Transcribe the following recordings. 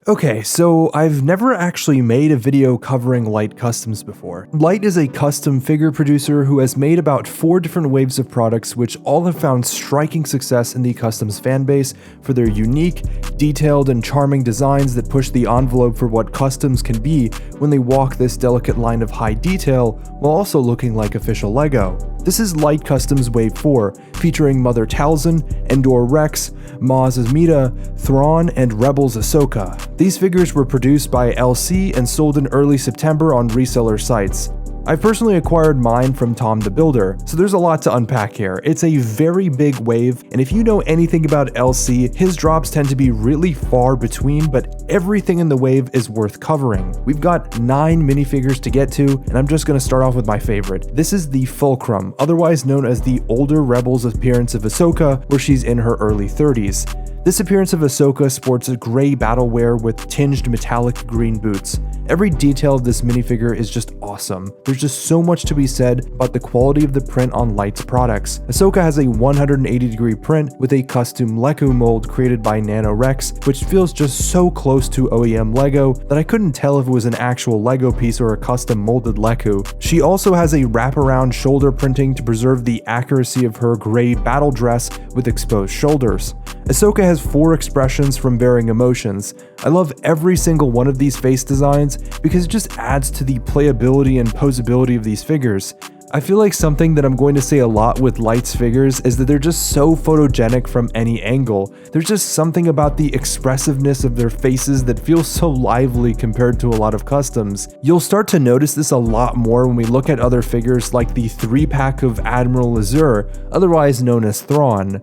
Okay, so I've never actually made a video covering Light Customs before. Light is a custom figure producer who has made about 4 different waves of products which all have found striking success in the customs fanbase for their unique, detailed, and charming designs that push the envelope for what customs can be when they walk this delicate line of high detail while also looking like official Lego. This is Light Customs Wave 4, featuring Mother Talzin, Endor Rex, Maz Amedda, Thrawn, and Rebels Ahsoka. These figures were produced by LC and sold in early September on reseller sites. I personally acquired mine from Tom the Builder, so there's a lot to unpack here. It's a very big wave, and if you know anything about LC, his drops tend to be really far between, but everything in the wave is worth covering. We've got 9 minifigures to get to, and I'm just going to start off with my favorite. This is the Fulcrum, otherwise known as the older Rebels appearance of Ahsoka, where she's in her early 30s. This appearance of Ahsoka sports a gray battle wear with tinged metallic green boots. Every detail of this minifigure is just awesome. There's just so much to be said about the quality of the print on Light's products. Ahsoka has a 180-degree print with a custom Leku mold created by Nano Rex, which feels just so close to OEM Lego that I couldn't tell if it was an actual Lego piece or a custom molded Leku. She also has a wraparound shoulder printing to preserve the accuracy of her gray battle dress with exposed shoulders. Ahsoka has 4 expressions from varying emotions. I love every single one of these face designs because it just adds to the playability and posability of these figures. I feel like something that I'm going to say a lot with Light's figures is that they're just so photogenic from any angle. There's just something about the expressiveness of their faces that feels so lively compared to a lot of customs. You'll start to notice this a lot more when we look at other figures like the 3-pack of Admiral Azure, otherwise known as Thrawn.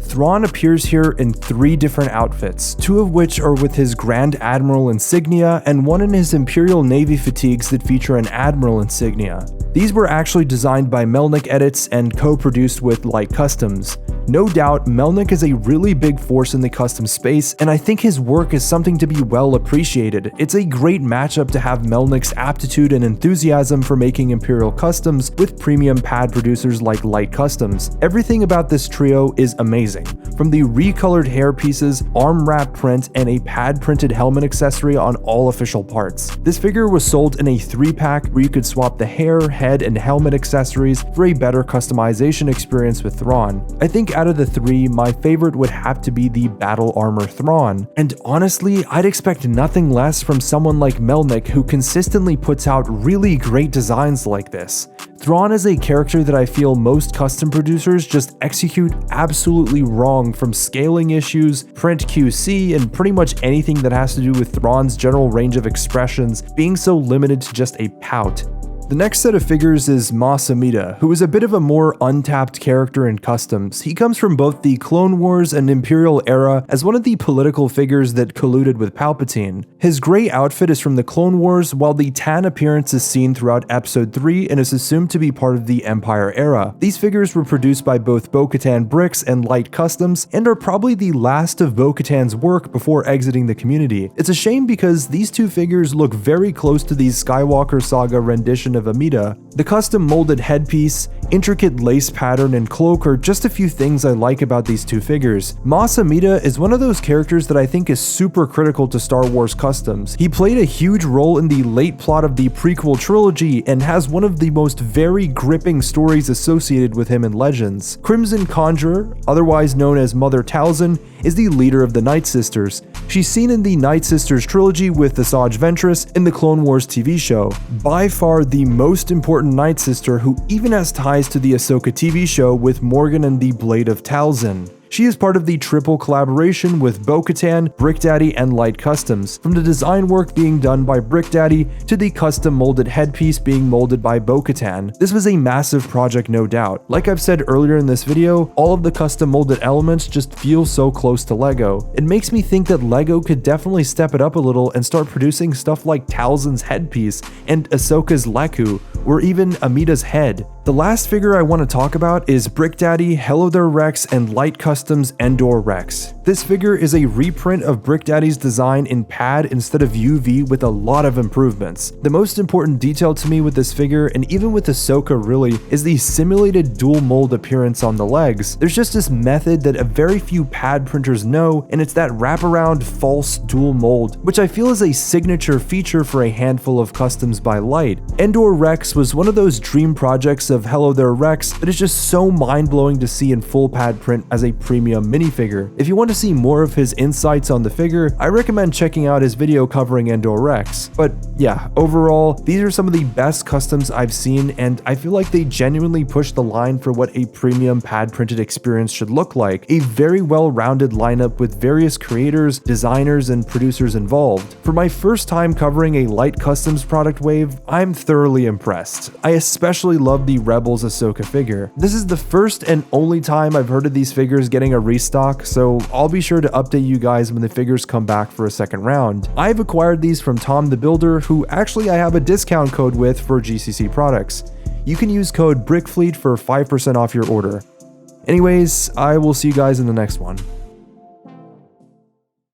Thrawn appears here in 3 different outfits, 2 of which are with his Grand Admiral insignia and 1 in his Imperial Navy fatigues that feature an Admiral insignia. These were actually designed by Melnick Edits and co-produced with Light Customs. No doubt, Melnick is a really big force in the custom space, and I think his work is something to be well appreciated. It's a great matchup to have Melnick's aptitude and enthusiasm for making Imperial customs with premium pad producers like Light Customs. Everything about this trio is amazing. From the recolored hair pieces, arm wrap print, and a pad printed helmet accessory on all official parts. This figure was sold in a 3-pack where you could swap the hair, head, and helmet accessories for a better customization experience with Thrawn. I think out of the 3, my favorite would have to be the Battle Armor Thrawn. And honestly, I'd expect nothing less from someone like Melnick who consistently puts out really great designs like this. Thrawn is a character that I feel most custom producers just execute absolutely wrong, from scaling issues, print QC, and pretty much anything that has to do with Thrawn's general range of expressions being so limited to just a pout. The next set of figures is Maz Amedda, who is a bit of a more untapped character in customs. He comes from both the Clone Wars and Imperial era as one of the political figures that colluded with Palpatine. His gray outfit is from the Clone Wars, while the tan appearance is seen throughout Episode 3 and is assumed to be part of the Empire era. These figures were produced by both Bo-Katan Bricks and Light Customs, and are probably the last of Bo-Katan's work before exiting the community. It's a shame because these 2 figures look very close to the Skywalker Saga rendition of Amedda. The custom molded headpiece, intricate lace pattern, and cloak are just a few things I like about these 2 figures. Maz Amedda is one of those characters that I think is super critical to Star Wars customs. He played a huge role in the late plot of the prequel trilogy and has one of the most very gripping stories associated with him in Legends. Crimson Conjurer, otherwise known as Mother Talzin, is the leader of the Night Sisters. She's seen in the Night Sisters trilogy with Asajj Ventress in the Clone Wars TV show. By far the most important Night Sister, who even has ties to the Ahsoka TV show with Morgan and the Blade of Talzin. She is part of the triple collaboration with Bo-Katan, BrickDaddy, and Light Customs, from the design work being done by BrickDaddy to the custom molded headpiece being molded by Bo-Katan. This was a massive project, no doubt. Like I've said earlier in this video, all of the custom molded elements just feel so close to Lego. It makes me think that Lego could definitely step it up a little and start producing stuff like Talzin's headpiece and Ahsoka's Leku, or even Amedda's head. The last figure I want to talk about is Brick Daddy, Hello There Rex, and Light Customs Endor Rex. This figure is a reprint of Brick Daddy's design in pad instead of UV with a lot of improvements. The most important detail to me with this figure, and even with Ahsoka really, is the simulated dual mold appearance on the legs. There's just this method that a very few pad printers know, and it's that wraparound false dual mold, which I feel is a signature feature for a handful of customs by Light. Endor Rex was one of those dream projects of Hello There Rex that is just so mind-blowing to see in full pad print as a premium minifigure. If you want to see more of his insights on the figure, I recommend checking out his video covering Endor Rex. But yeah, overall, these are some of the best customs I've seen, and I feel like they genuinely push the line for what a premium pad printed experience should look like. A very well-rounded lineup with various creators, designers, and producers involved. For my first time covering a Light Customs product wave, I'm thoroughly impressed. I especially love the Rebels Ahsoka figure. This is the first and only time I've heard of these figures getting a restock, so I'll be sure to update you guys when the figures come back for a second round. I've acquired these from Tom the Builder, who actually I have a discount code with for GCC products. You can use code BrickFleet for 5% off your order. Anyways, I will see you guys in the next one.